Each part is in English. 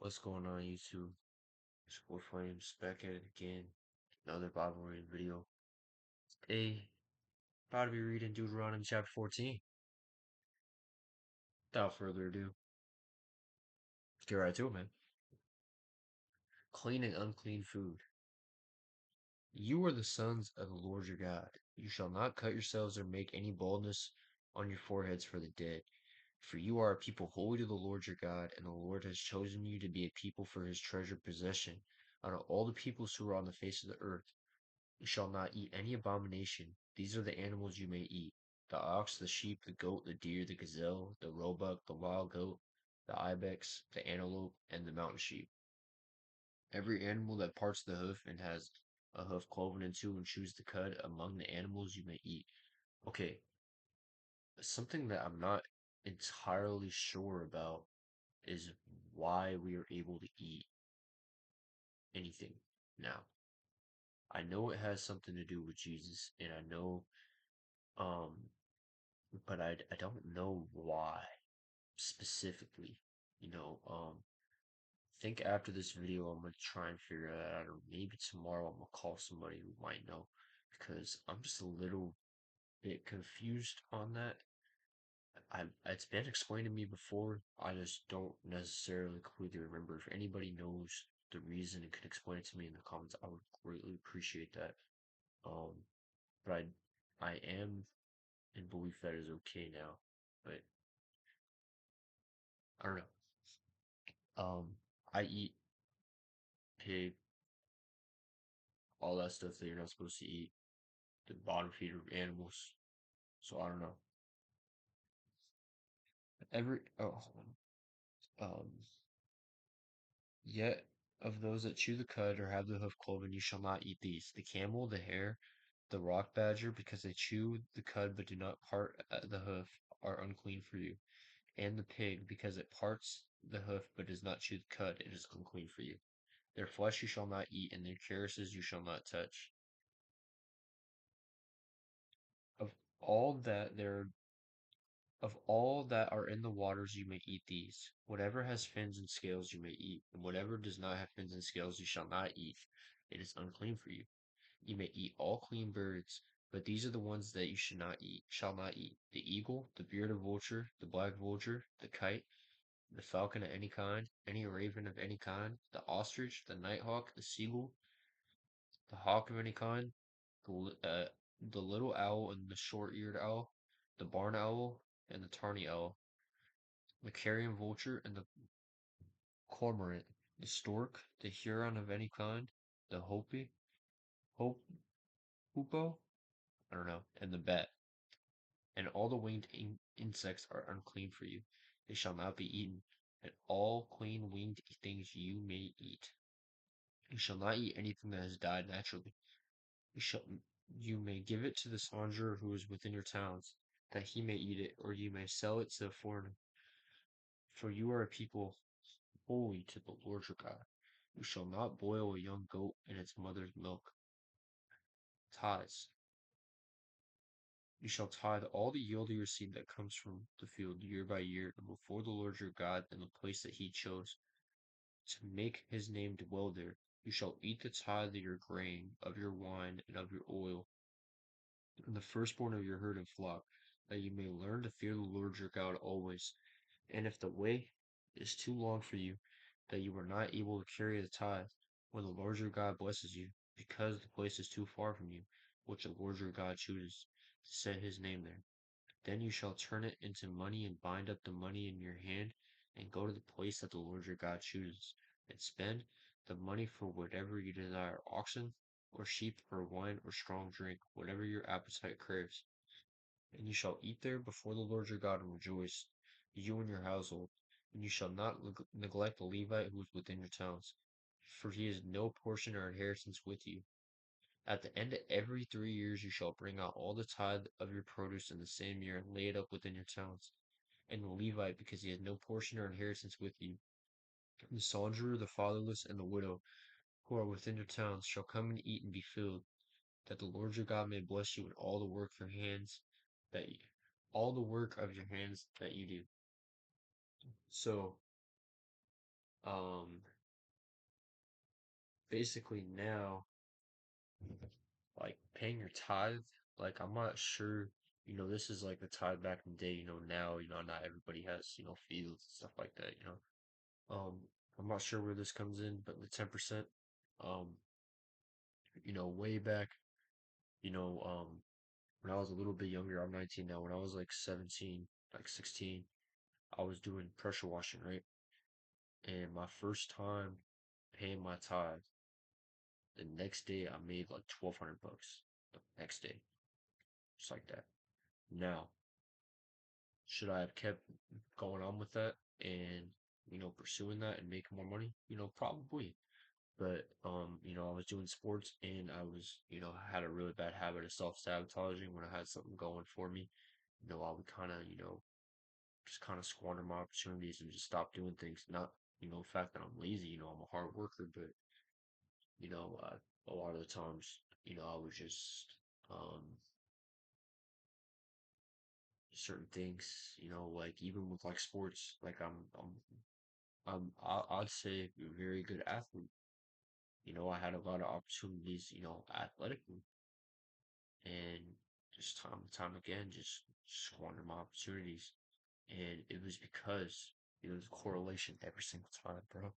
What's going on, YouTube? It's Four Flames back at it again. Another Bible reading video. Today, about to be reading Deuteronomy chapter 14. Without further ado, let's get right to it, man. Clean and unclean food. You are the sons of the Lord your God. You shall not cut yourselves or make any baldness on your foreheads for the dead. For you are a people holy to the Lord your God, and the Lord has chosen you to be a people for his treasured possession out of all the peoples who are on the face of the earth. You shall not eat any abomination. These are the animals you may eat: the ox, the sheep, the goat, the deer, the gazelle, the roebuck, the wild goat, the ibex, the antelope, and the mountain sheep. Every animal that parts the hoof and has a hoof cloven in two and chews the cud among the animals you may eat. Okay, something that I'm not entirely sure about is why we are able to eat anything now. I know it has something to do with Jesus, and I know um but I don't know why specifically. You know, think after this video I'm gonna try and figure that out, or maybe tomorrow I'm gonna call somebody who might know, because I'm just a little bit confused on that. It's been explained to me before. I just don't necessarily completely remember. If anybody knows the reason and can explain it to me in the comments, I would greatly appreciate that. Um, but I am in belief that is okay now. But I don't know. I eat pig, all that stuff that you're not supposed to eat, the bottom feeder animals. So I don't know. Every um Yet of those that chew the cud or have the hoof cloven, you shall not eat these: the camel, the hare, the rock badger, because they chew the cud but do not part the hoof, are unclean for you; and the pig, because it parts the hoof but does not chew the cud, it is unclean for you. Their flesh you shall not eat, and their carcasses you shall not touch. Of all that there Of all that are in the waters you may eat these. Whatever has fins and scales you may eat, and whatever does not have fins and scales you shall not eat. It is unclean for you. You may eat all clean birds, but these are the ones that you shall not eat: the eagle, the bearded vulture, the black vulture, the kite, the falcon of any kind, any raven of any kind, the ostrich, the nighthawk, the seagull, the hawk of any kind, the little owl and the short-eared owl, the barn owl and the tawny owl, the carrion vulture and the cormorant, the stork, the heron of any kind, the hope, hoopoe, I don't know, and the bat, and all the winged insects are unclean for you. They shall not be eaten, and all clean winged things you may eat. You shall not eat anything that has died naturally. You shall you may give it to the sojourner who is within your towns, that he may eat it, or you may sell it to a foreigner. For you are a people holy to the Lord your God. You shall not boil a young goat in its mother's milk. Tithes. You shall tithe all the yield of your seed that comes from the field year by year, and before the Lord your God in the place that he chose to make his name dwell there. You shall eat the tithe of your grain, of your wine, and of your oil, and the firstborn of your herd and flock, that you may learn to fear the Lord your God always. And if the way is too long for you, that you are not able to carry the tithe, when the Lord your God blesses you, because the place is too far from you, which the Lord your God chooses to set his name there, then you shall turn it into money and bind up the money in your hand, and go to the place that the Lord your God chooses, and spend the money for whatever you desire: oxen, or sheep, or wine, or strong drink, whatever your appetite craves. And you shall eat there before the Lord your God and rejoice, you and your household. And you shall not neglect the Levite who is within your towns, for he has no portion or inheritance with you. At the end of every 3 years you shall bring out all the tithe of your produce in the same year, and lay it up within your towns. And the Levite, because he has no portion or inheritance with you, the sojourner, the fatherless, and the widow, who are within your towns, shall come and eat and be filled, that the Lord your God may bless you in all the work of your hands, that you, all the work of your hands that you do. So Um, basically now, like paying your tithe, like I'm not sure, this is like the tithe back in the day, now, not everybody has, fields and stuff like that, I'm not sure where this comes in, but the 10%, um, way back, you know, when I was a little bit younger, I'm 19 now, when I was like 17, like 16, I was doing pressure washing, right? And my first time paying my tithe, the next day I made like 1,200 bucks. The next day, just like that. Now, should I have kept going on with that and pursuing that and making more money? Probably. But I was doing sports and I was, had a really bad habit of self-sabotaging when I had something going for me. I would kind of, just kind of squander my opportunities and just stop doing things. Not, the fact that I'm lazy, I'm a hard worker, but a lot of the times, I was just certain things, like even with like sports, like I'd say a very good athlete. I had a lot of opportunities, athletically, and just time and time again, just squander my opportunities. And it was because there's a correlation every single time, bro.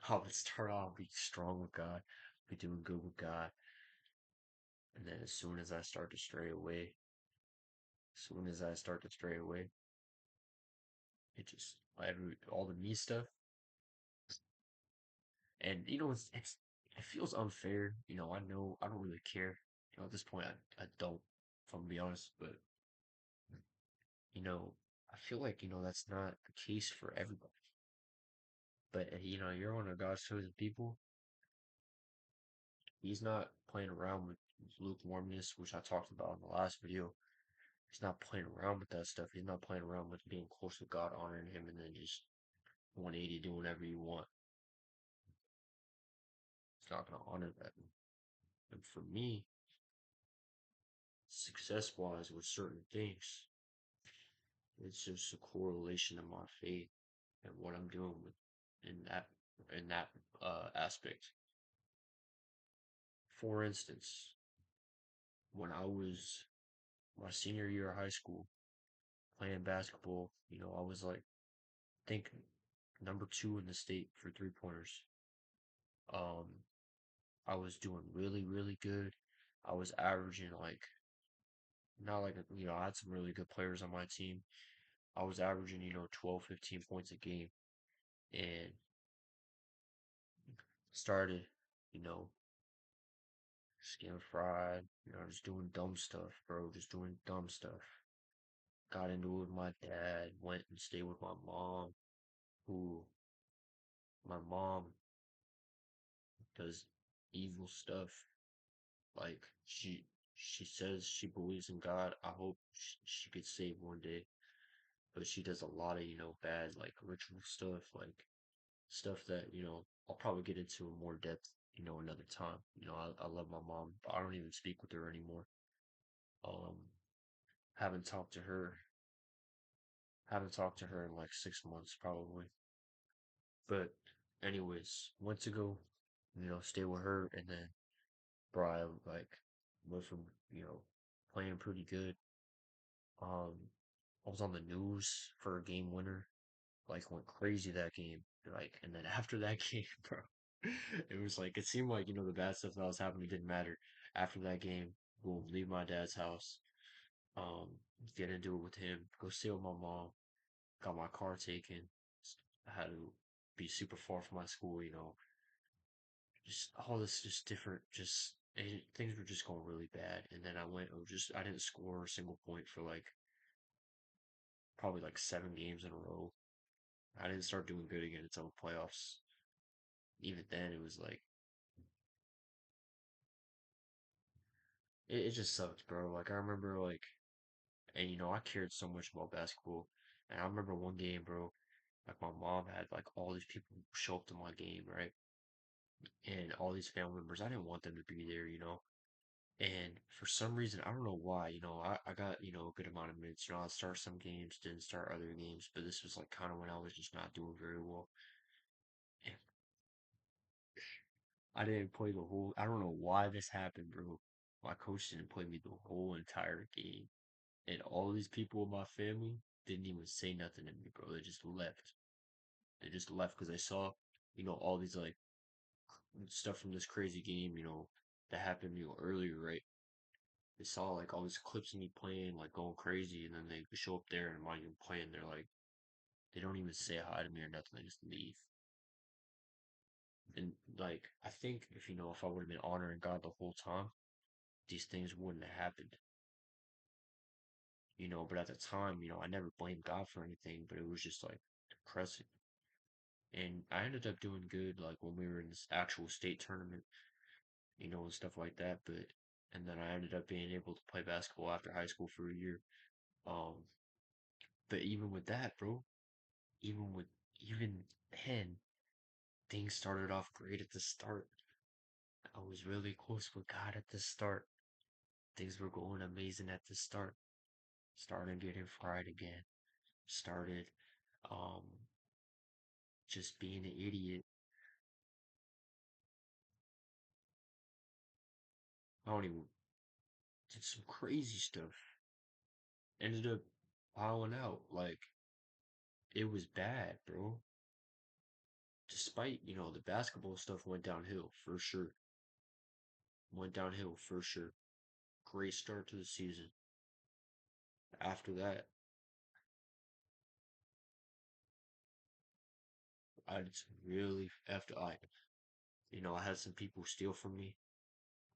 I would start off being strong with God, be doing good with God, and then as soon as I start to stray away, as soon as I start to stray away, it just all the me stuff. And it feels unfair. I know I don't really care. At this point, I don't, if I'm gonna be honest. But you know, I feel like that's not the case for everybody. But you're one of God's chosen people. He's not playing around with lukewarmness, which I talked about in the last video. He's not playing around with that stuff. He's not playing around with being close to God, honoring Him, and then just 180 doing whatever you want. He's not gonna honor that. And for me, success wise with certain things, it's just a correlation of my faith and what I'm doing with in that in that aspect. For instance, when I was my senior year of high school playing basketball, I was like think number two in the state for 3 pointers. Um, I was doing really, really good. I was averaging like not like I had some really good players on my team. I was averaging 12, 15 points a game and started you know just getting fried, just doing dumb stuff, bro, just doing dumb stuff. Got into it with my dad, went and stayed with who my mom does evil stuff. Like she says she believes in God. I hope she gets saved one day. But she does a lot of, bad like ritual stuff, like stuff that, I'll probably get into in more depth, another time. I love my mom, but I don't even speak with her anymore. Um, haven't talked to her, haven't talked to her in like 6 months probably. But anyways, went to go, stay with her, and then bro, I like went from, playing pretty good. I was on the news for a game winner, like went crazy that game. Like, and then after that game, bro, it was like it seemed like the bad stuff that was happening didn't matter. After that game, boom, leave my dad's house, um, get into it with him, go stay with my mom, got my car taken. I had to be super far from my school, just all this just different, things were just going really bad. And then I didn't score a single point for like probably like 7 games in a row. I didn't start doing good again until the playoffs. Even then, it was like it just sucked, bro. Like I remember, and I cared so much about basketball, and I remember one game, bro. Like my mom had like all these people show up to my game, right? And all these family members, I didn't want them to be there, And for some reason, I don't know why, I got, a good amount of minutes. I'd start some games, didn't start other games, but this was like kind of when I was just not doing very well. I didn't play the whole. I don't know why this happened, bro. My coach didn't play me the whole entire game, and all these people in my family didn't even say nothing to me, bro. They just left. They just left because they saw, all these like stuff from this crazy game, that happened, earlier, right? They saw like all these clips of me playing, like going crazy, and then they show up there and mind you playing. They're like, they don't even say hi to me or nothing. They just leave. And like, I think if I would have been honoring God the whole time, these things wouldn't have happened. But at the time, I never blamed God for anything, but it was just like depressing. And I ended up doing good, like when we were in this actual state tournament, and stuff like that. And then I ended up being able to play basketball after high school for a year. Um, but even with that, bro, even with even then, things started off great at the start. I was really close with God at the start. Things were going amazing at the start. Started getting fried again. Started um just being an idiot. I don't even did some crazy stuff. Ended up piling out. Like it was bad, bro. Despite, the basketball stuff went downhill for sure. Went downhill for sure. Great start to the season. After that, I just really after I had some people steal from me.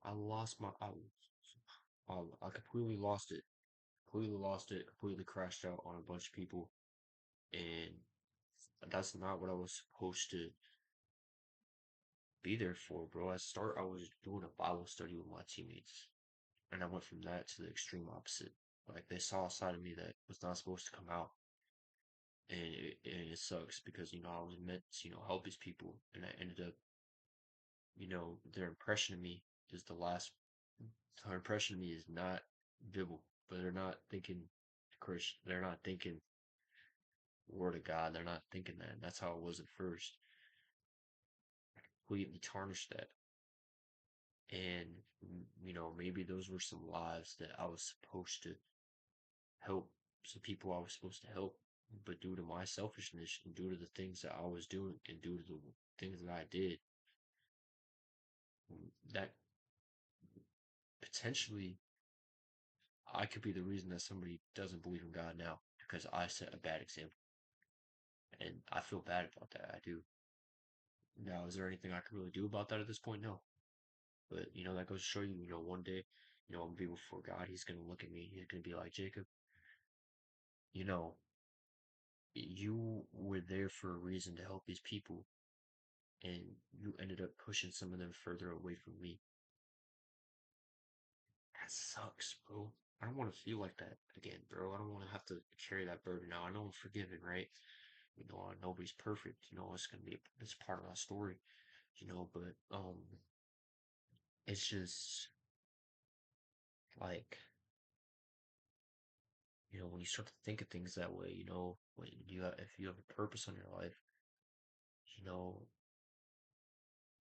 I lost my I completely lost it. Completely lost it. Completely crashed out on a bunch of people, and that's not what I was supposed to be there for, bro. I was doing a Bible study with my teammates, and I went from that to the extreme opposite. Like they saw a side of me that was not supposed to come out, and it sucks because I was meant to help these people, and I ended up their impression of me is the last. Their impression of me is not biblical, but they're not thinking Christian. They're not thinking Word of God. They're not thinking that. And that's how it was at first. Completely tarnished that. And, maybe those were some lives that I was supposed to help, some people I was supposed to help. But due to my selfishness and due to the things that I was doing and due to the things that I did, that potentially I could be the reason that somebody doesn't believe in God now because I set a bad example. And I feel bad about that. I do. Now, is there anything I can really do about that at this point? No. But, that goes to show you, one day, I'm gonna be before God. He's gonna look at me. He's gonna be like, Jacob, you know, you were there for a reason to help these people, and you ended up pushing some of them further away from me. That sucks, bro. I don't want to feel like that again, bro. I don't want to have to carry that burden now. I know I'm forgiven, right? Nobody's perfect. It's gonna be it's part of my story. But it's just like when you start to think of things that way, when if you have a purpose on your life, you know,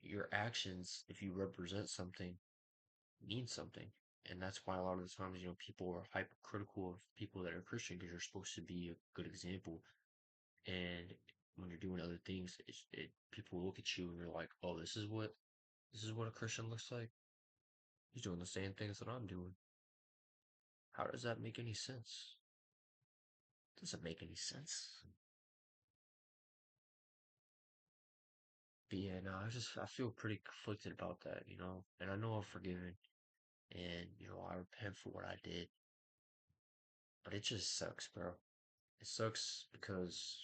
your actions, if you represent something, mean something. And that's why a lot of the times, people are hypercritical of people that are Christian because you're supposed to be a good example. And when you're doing other things, people look at you and they're like, "Oh, this is what a Christian looks like. He's doing the same things that I'm doing. How does that make any sense? Doesn't make any sense." But yeah, no, I feel pretty conflicted about that, and I know I'm forgiven, and I repent for what I did, but it just sucks, bro. It sucks because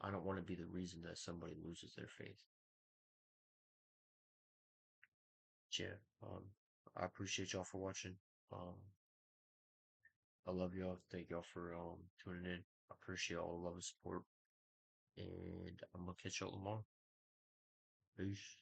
I don't want to be the reason that somebody loses their faith. Yeah, I appreciate y'all for watching. Um, I love y'all. Thank y'all for tuning in. I appreciate all the love and support, and I'm gonna catch y'all tomorrow. Peace.